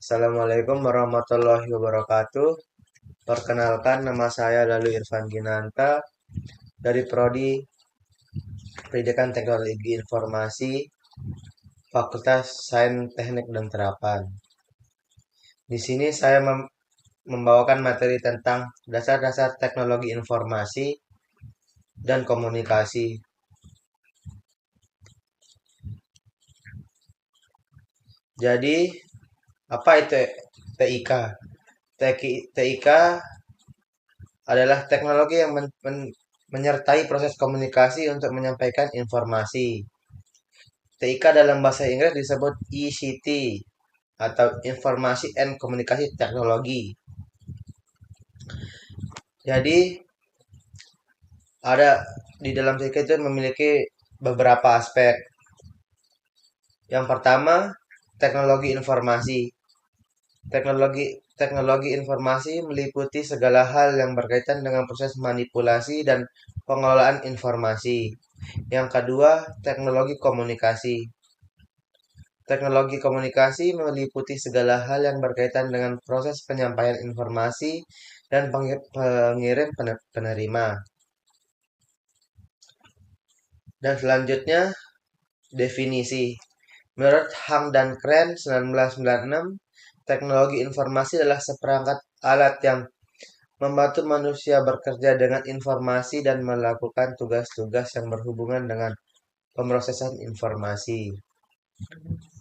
Assalamualaikum warahmatullahi wabarakatuh. Perkenalkan, nama saya Lalu Irfan Ginanta dari Prodi Pendidikan Teknologi Informasi, Fakultas Sains Teknik dan Terapan. Di sini saya membawakan materi tentang dasar-dasar teknologi informasi dan komunikasi. Jadi, apa itu TIK? TIK adalah teknologi yang menyertai proses komunikasi untuk menyampaikan informasi. TIK dalam bahasa Inggris disebut ICT atau Informasi and Komunikasi Teknologi. Jadi ada di dalam TIK itu memiliki beberapa aspek. Yang pertama, teknologi informasi. Teknologi informasi meliputi segala hal yang berkaitan dengan proses manipulasi dan pengelolaan informasi. Yang kedua, teknologi komunikasi. Teknologi komunikasi meliputi segala hal yang berkaitan dengan proses penyampaian informasi dan pengirim penerima. Dan selanjutnya, definisi. Menurut Hang dan Kren 1996, teknologi informasi adalah seperangkat alat yang membantu manusia bekerja dengan informasi dan melakukan tugas-tugas yang berhubungan dengan pemrosesan informasi.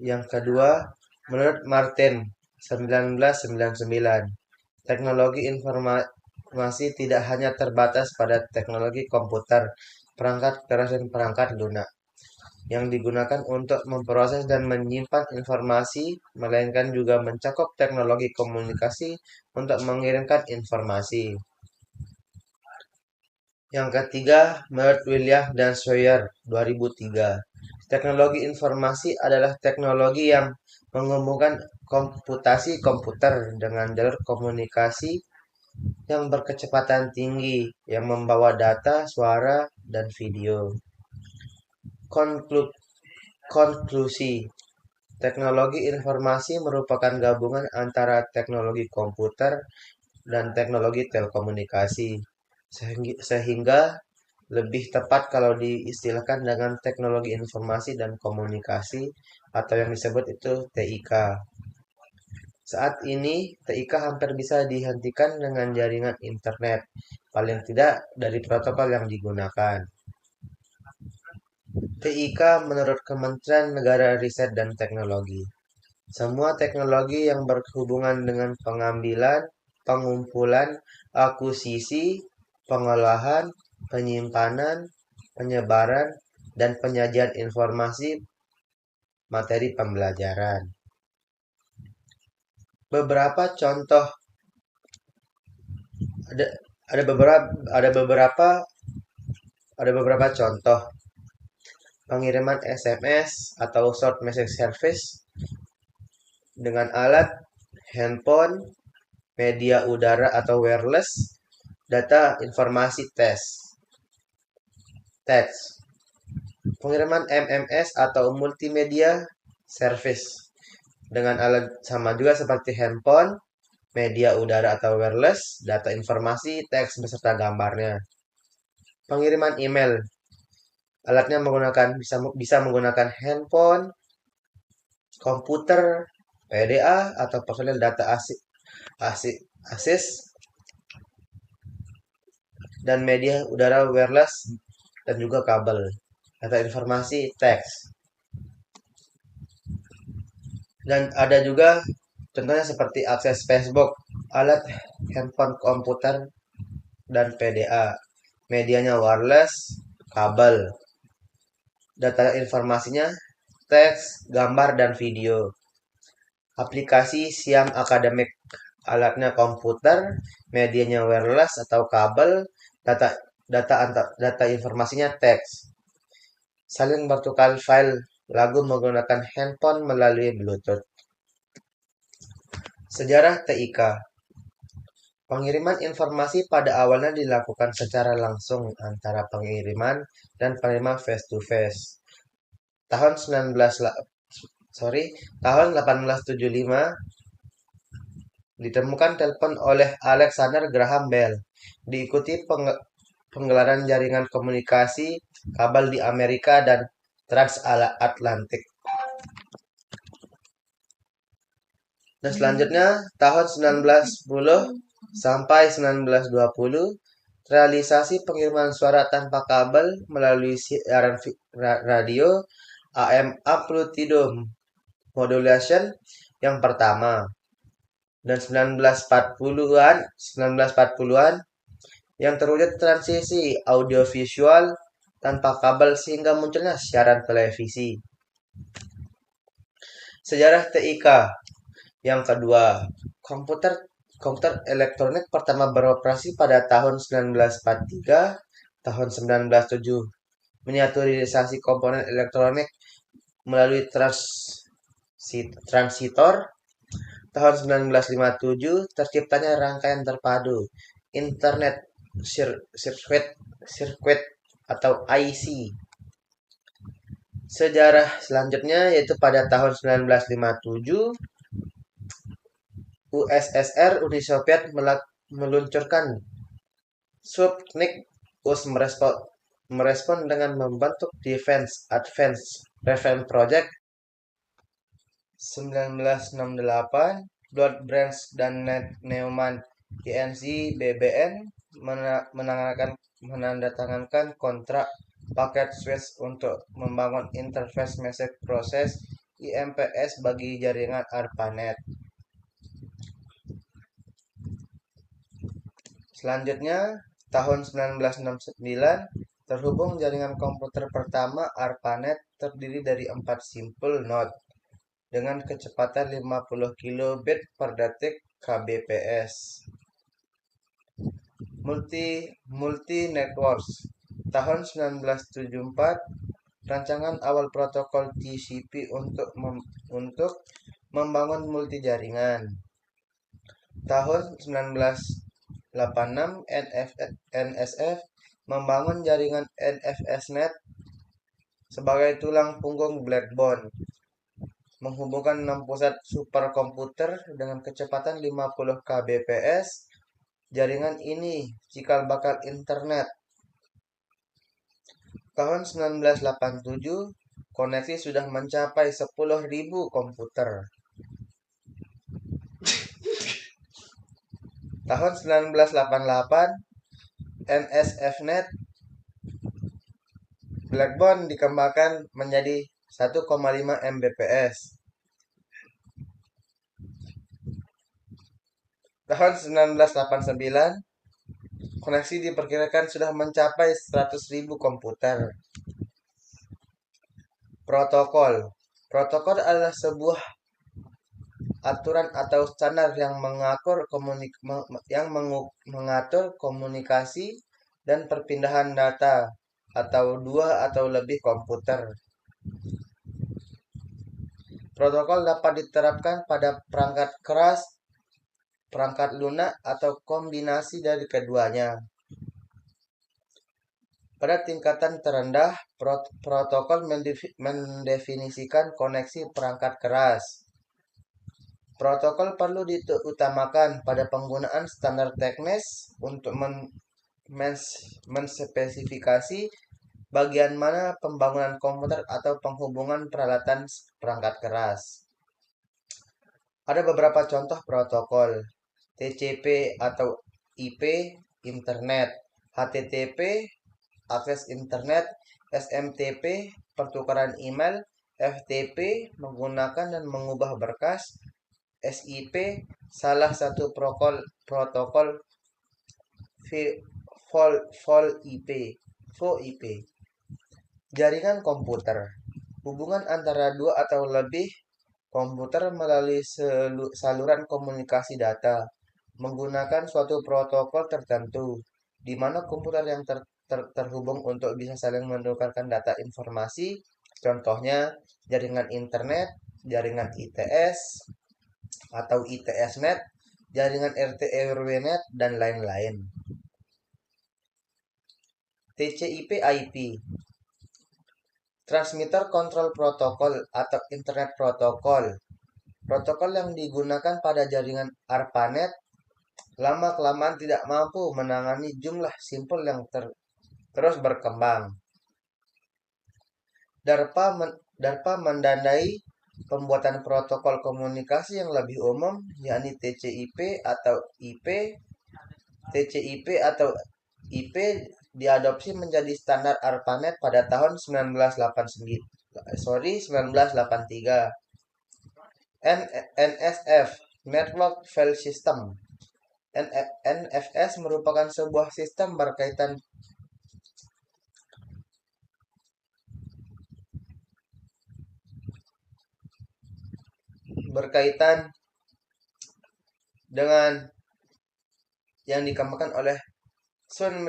Yang kedua, menurut Martin 1999, teknologi informasi tidak hanya terbatas pada teknologi komputer, perangkat keras dan perangkat lunak yang digunakan untuk memproses dan menyimpan informasi, melainkan juga mencakup teknologi komunikasi untuk mengirimkan informasi. Yang ketiga, menurut William dan Sawyer 2003, teknologi informasi adalah teknologi yang menghubungkan komputasi komputer dengan jalur komunikasi yang berkecepatan tinggi yang membawa data, suara, dan video. Konklusi, teknologi informasi merupakan gabungan antara teknologi komputer dan teknologi telekomunikasi, sehingga lebih tepat kalau diistilahkan dengan teknologi informasi dan komunikasi atau yang disebut itu TIK. Saat ini, TIK hampir bisa dihentikan dengan jaringan internet, paling tidak dari protokol yang digunakan. TIK menurut Kementerian Negara Riset dan Teknologi. Semua teknologi yang berhubungan dengan pengambilan, pengumpulan, akuisisi, pengolahan, penyimpanan, penyebaran, dan penyajian informasi materi pembelajaran. Beberapa contoh ada ada beberapa contoh pengiriman SMS atau short message service dengan alat handphone, media udara atau wireless, data informasi teks, pengiriman MMS atau multimedia service dengan alat sama juga seperti handphone, media udara atau wireless, data informasi teks beserta gambarnya. Pengiriman email, alatnya bisa menggunakan handphone, komputer, PDA atau personal data ASIS dan media udara wireless dan juga kabel. Data informasi teks. Dan ada juga contohnya seperti akses Facebook, alat handphone komputer dan PDA. Medianya wireless, kabel. Data informasinya teks, gambar, dan video. Aplikasi Siam Akademik, alatnya komputer, medianya wireless atau kabel, data informasinya teks. Saling bertukar file lagu menggunakan handphone melalui Bluetooth. Sejarah TIK. Pengiriman informasi pada awalnya dilakukan secara langsung antara pengiriman dan penerima face to face. Tahun 1875, ditemukan telepon oleh Alexander Graham Bell, diikuti penggelaran jaringan komunikasi kabel di Amerika dan transatlantik. Dan selanjutnya tahun 1910 sampai 1920 realisasi pengiriman suara tanpa kabel melalui siaran radio AM amplitude modulation yang pertama. Dan 1940-an yang terwujud transisi audiovisual tanpa kabel sehingga munculnya siaran televisi. Sejarah TIK yang kedua, komputer elektronik pertama beroperasi pada tahun 1943, tahun 1907. Miniaturisasi komponen elektronik melalui transitor. Tahun 1957 terciptanya rangkaian terpadu Internet Circuit atau IC. Sejarah selanjutnya yaitu pada tahun 1957 USSR Uni Soviet meluncurkan Sputnik US merespon dengan membentuk Defense Advanced Weapons Project 1968. Lord Branch dan Neumann INC BBN menandatangani kontrak paket switch untuk membangun interface message process IMPS bagi jaringan ARPANET. Selanjutnya, tahun 1969 terhubung jaringan komputer pertama ARPANET terdiri dari 4 simple node dengan kecepatan 50 kilobit per detik kbps. Multi Networks tahun 1974 rancangan awal protokol TCP untuk membangun multi jaringan. Tahun 1986 NSF membangun jaringan NFSnet sebagai tulang punggung backbone menghubungkan 6 pusat superkomputer dengan kecepatan 50 kbps. Jaringan ini cikal bakal internet. Tahun 1987 koneksi sudah mencapai 10.000 komputer. Tahun 1988 NSFnet Backbone dikembangkan menjadi 1,5 Mbps. Tahun 1989 koneksi diperkirakan sudah mencapai 100.000 komputer. Protokol adalah sebuah aturan atau standar yang mengatur komunikasi dan perpindahan data atau dua atau lebih komputer. Protokol dapat diterapkan pada perangkat keras, perangkat lunak, atau kombinasi dari keduanya. Pada tingkatan terendah, protokol mendefinisikan koneksi perangkat keras. Protokol perlu diutamakan pada penggunaan standar teknis untuk menspesifikasi bagian mana pembangunan komputer atau penghubungan peralatan perangkat keras. Ada beberapa contoh protokol: TCP atau IP, Internet; HTTP, akses Internet; SMTP, pertukaran email; FTP, menggunakan dan mengubah berkas; SIP, salah satu protokol VoIP. Jaringan komputer, hubungan antara dua atau lebih komputer melalui saluran komunikasi data menggunakan suatu protokol tertentu, di mana komputer yang terhubung untuk bisa saling menukarkan data informasi. Contohnya jaringan internet, jaringan ITS atau ITSnet, jaringan RT/RW-net, dan lain-lain. TCP/IP, Transmitter Control Protocol atau Internet Protocol. Protokol yang digunakan pada jaringan ARPANET lama-kelamaan tidak mampu menangani jumlah simpul yang terus berkembang. DARPA mendanai pembuatan protokol komunikasi yang lebih umum, yakni TCP atau IP. TCP atau IP diadopsi menjadi standar ARPANET pada tahun 1983. NSF, Network File System. NFS merupakan sebuah sistem berkaitan dengan yang dikembangkan oleh Sun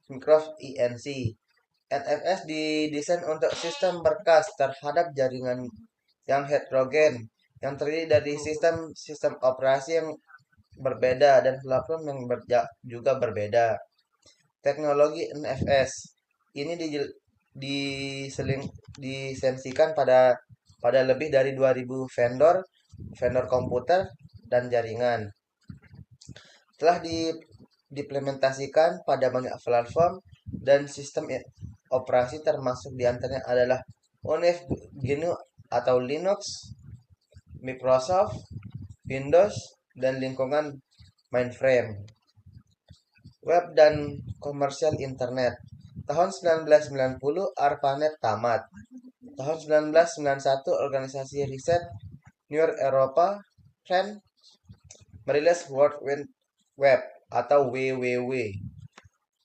Microsoft Inc. NFS didesain untuk sistem berkas terhadap jaringan yang heterogen yang terdiri dari sistem operasi yang berbeda dan platform yang juga berbeda. Teknologi NFS ini disensikan pada lebih dari 2000 vendor komputer dan jaringan. Telah diimplementasikan pada banyak platform dan sistem operasi, termasuk diantaranya adalah UNIX, GNU atau Linux, Microsoft, Windows, dan lingkungan mainframe. Web dan komersial internet. Tahun 1990 ARPANET tamat. Tahun 1991 organisasi riset New Europa Trend merilis World Wide Web atau WWW.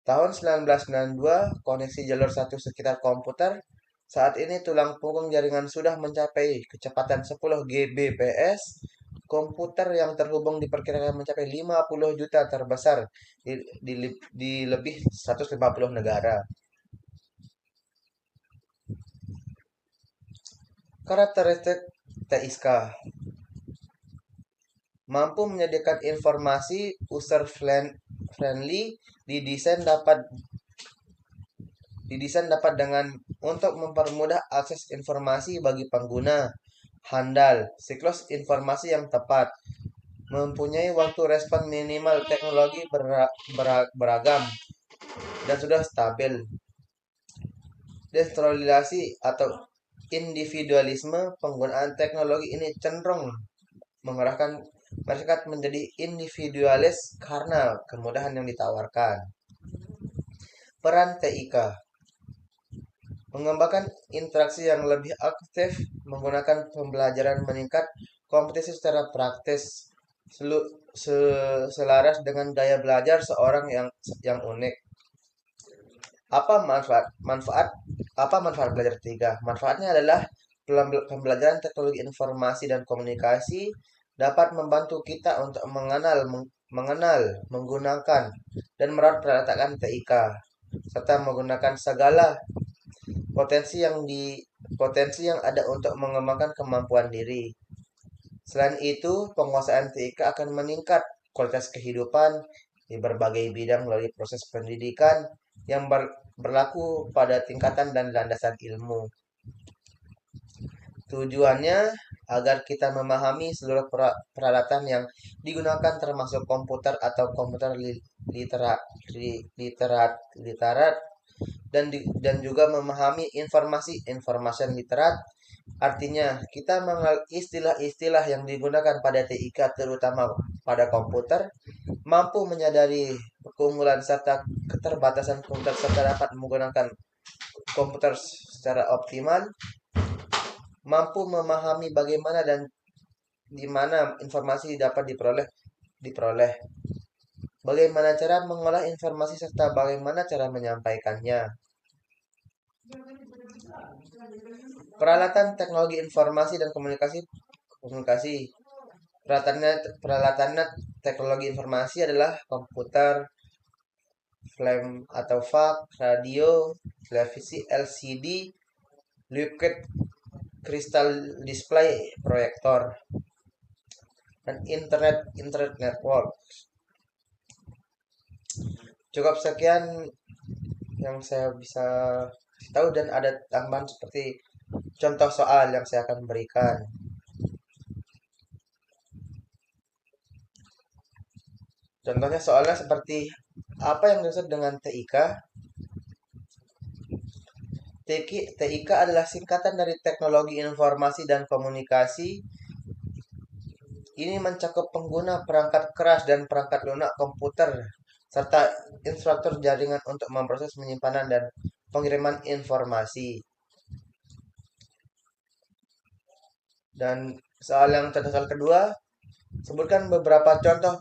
Tahun 1992 koneksi jalur satu sekitar komputer. Saat ini tulang punggung jaringan sudah mencapai kecepatan 10 Gbps. Komputer yang terhubung diperkirakan mencapai 50 juta terbesar di lebih 150 negara. Karakteristik TISK mampu menyediakan informasi user friendly, didesain dapat dengan untuk mempermudah akses informasi bagi pengguna, handal, siklus informasi yang tepat, mempunyai waktu respon minimal, teknologi beragam, dan sudah stabil. Desentralisasi atau individualisme, penggunaan teknologi ini cenderung mengarahkan masyarakat menjadi individualis karena kemudahan yang ditawarkan. Peran TIK mengembangkan interaksi yang lebih aktif, menggunakan pembelajaran meningkat, kompetisi secara praktis, selaras dengan gaya belajar seorang yang unik. Apa manfaat belajar TIK? Manfaatnya adalah pembelajaran teknologi informasi dan komunikasi dapat membantu kita untuk mengenal, menggunakan, dan merawat peralatan TIK, serta menggunakan segala potensi yang ada untuk mengembangkan kemampuan diri. Selain itu, penguasaan TIK akan meningkat kualitas kehidupan di berbagai bidang melalui proses pendidikan yang berlaku pada tingkatan dan landasan ilmu. Tujuannya agar kita memahami seluruh peralatan yang digunakan termasuk komputer atau komputer literat dan juga memahami informasi literat. Artinya kita mengenal istilah-istilah yang digunakan pada TIK terutama pada komputer, mampu menyadari keunggulan serta keterbatasan komputer serta dapat menggunakan komputer secara optimal, mampu memahami bagaimana dan di mana informasi dapat diperoleh, bagaimana cara mengolah informasi serta bagaimana cara menyampaikannya. Peralatan teknologi informasi dan komunikasi. Peralatannya teknologi informasi adalah komputer, film atau fax, radio, televisi LCD, liquid crystal display, proyektor, dan internet network. Cukup sekian yang saya bisa tahu, dan ada tambahan seperti contoh soal yang saya akan berikan. Contohnya soalnya seperti apa yang dimaksud dengan TIK? TIK adalah singkatan dari Teknologi Informasi dan Komunikasi. Ini mencakup pengguna perangkat keras dan perangkat lunak komputer, serta infrastruktur jaringan untuk memproses penyimpanan dan pengiriman informasi. Dan contoh soal kedua, sebutkan beberapa contoh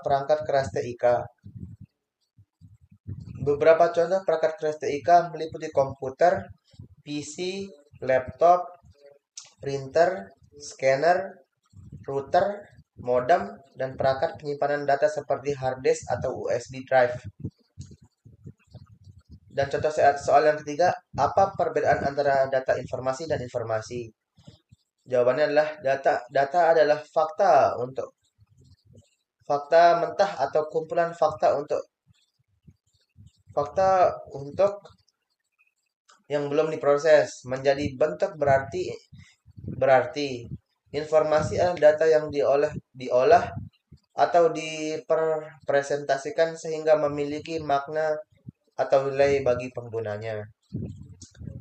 perangkat keras TIK. Beberapa contoh perangkat keras TIK meliputi komputer, PC, laptop, printer, scanner, router, modem, dan perangkat penyimpanan data seperti hard disk atau USB drive. Dan contoh soal yang ketiga, apa perbedaan antara data informasi dan informasi? Jawabannya adalah data adalah fakta mentah atau kumpulan fakta untuk yang belum diproses menjadi bentuk berarti informasi adalah data yang diolah atau dipresentasikan sehingga memiliki makna atau nilai bagi penggunanya.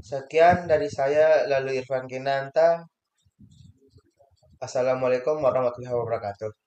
Sekian dari saya, lalu Irfan Kinanta. Assalamualaikum warahmatullahi wabarakatuh.